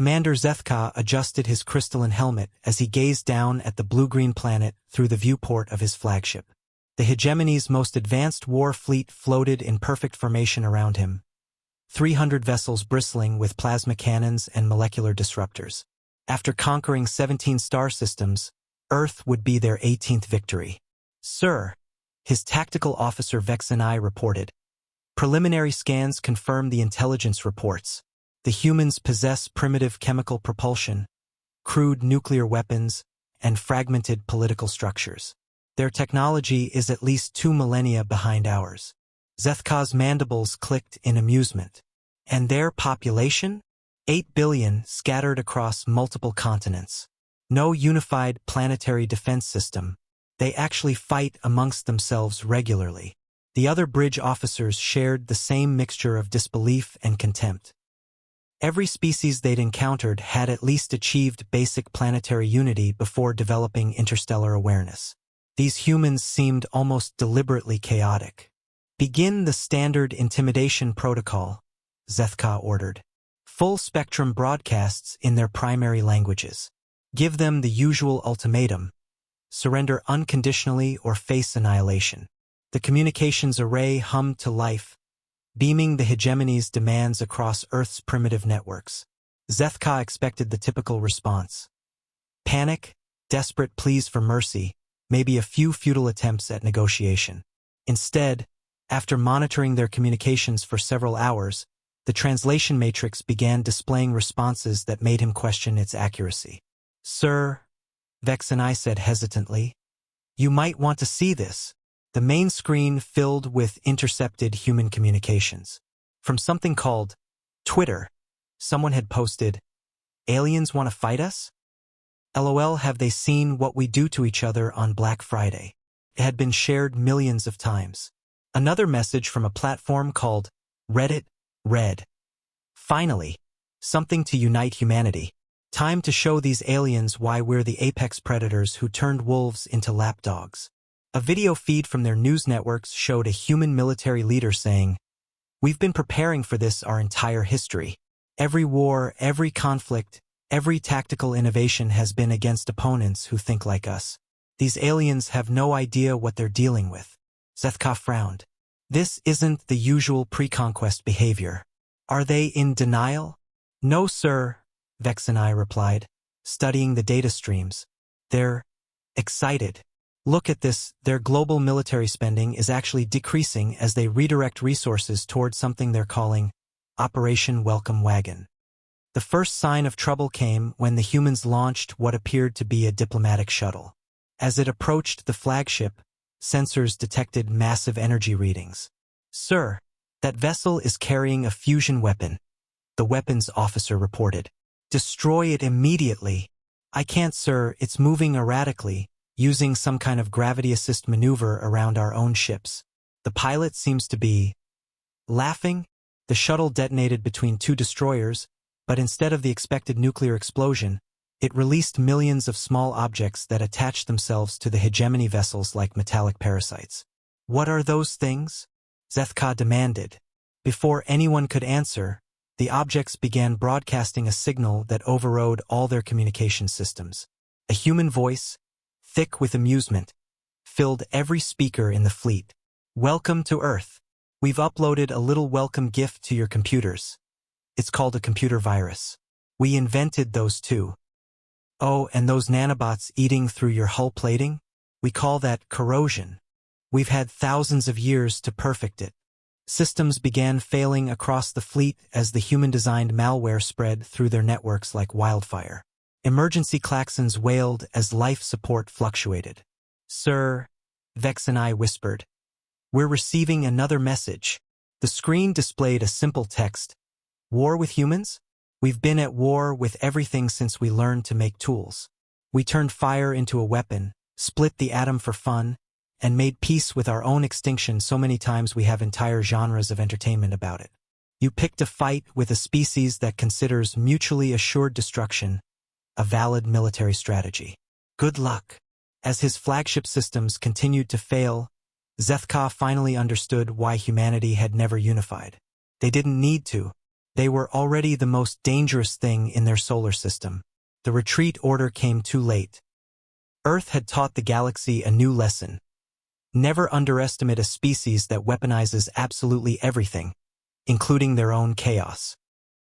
Commander Zethka adjusted his crystalline helmet as he gazed down at the blue-green planet through the viewport of his flagship. The hegemony's most advanced war fleet floated in perfect formation around him, 300 vessels bristling with plasma cannons and molecular disruptors. After conquering 17 star systems, Earth would be their 18th victory. "Sir," his tactical officer Vexenai reported. "Preliminary scans confirm the intelligence reports. The humans possess primitive chemical propulsion, crude nuclear weapons, and fragmented political structures. Their technology is at least 2 millennia behind ours." Zethka's mandibles clicked in amusement. "And their population? 8 billion scattered across multiple continents. No unified planetary defense system. They actually fight amongst themselves regularly." The other bridge officers shared the same mixture of disbelief and contempt. Every species they'd encountered had at least achieved basic planetary unity before developing interstellar awareness. These humans seemed almost deliberately chaotic. "Begin the standard intimidation protocol," Zethka ordered. "Full-spectrum broadcasts in their primary languages. Give them the usual ultimatum: surrender unconditionally or face annihilation." The communications array hummed to life, beaming the hegemony's demands across Earth's primitive networks. Zethka expected the typical response: panic, desperate pleas for mercy, maybe a few futile attempts at negotiation. Instead, after monitoring their communications for several hours, the translation matrix began displaying responses that made him question its accuracy. "Sir," Vexenai said hesitantly, "you might want to see this." The main screen filled with intercepted human communications. From something called Twitter, someone had posted, "Aliens want to fight us? LOL, have they seen what we do to each other on Black Friday?" It had been shared millions of times. Another message from a platform called Reddit read, "Finally, something to unite humanity. Time to show these aliens why we're the apex predators who turned wolves into lapdogs." A video feed from their news networks showed a human military leader saying, "We've been preparing for this our entire history. Every war, every conflict, every tactical innovation has been against opponents who think like us. These aliens have no idea what they're dealing with." Zethka frowned. "This isn't the usual pre-conquest behavior. Are they in denial?" "No, sir," Vexenai replied, studying the data streams. "They're excited. Look at this, their global military spending is actually decreasing as they redirect resources towards something they're calling Operation Welcome Wagon." The first sign of trouble came when the humans launched what appeared to be a diplomatic shuttle. As it approached the flagship, sensors detected massive energy readings. "Sir, that vessel is carrying a fusion weapon," the weapons officer reported. "Destroy it immediately." "I can't, sir, it's moving erratically, using some kind of gravity assist maneuver around our own ships." The pilot seems to be laughing. The shuttle detonated between 2 destroyers, but instead of the expected nuclear explosion, it released millions of small objects that attached themselves to the hegemony vessels like metallic parasites. "What are those things?" Zethka demanded. Before anyone could answer, the objects began broadcasting a signal that overrode all their communication systems. A human voice, thick with amusement, filled every speaker in the fleet. "Welcome to Earth. We've uploaded a little welcome gift to your computers. It's called a computer virus. We invented those too. Oh, and those nanobots eating through your hull plating? We call that corrosion. We've had thousands of years to perfect it." Systems began failing across the fleet as the human-designed malware spread through their networks like wildfire. Emergency klaxons wailed as life support fluctuated. "Sir," Vexenai whispered, "we're receiving another message." The screen displayed a simple text. "War with humans? We've been at war with everything since we learned to make tools. We turned fire into a weapon, split the atom for fun, and made peace with our own extinction so many times we have entire genres of entertainment about it. You picked a fight with a species that considers mutually assured destruction a valid military strategy. Good luck." As his flagship systems continued to fail, Zethka finally understood why humanity had never unified. They didn't need to. They were already the most dangerous thing in their solar system. The retreat order came too late. Earth had taught the galaxy a new lesson. Never underestimate a species that weaponizes absolutely everything, including their own chaos.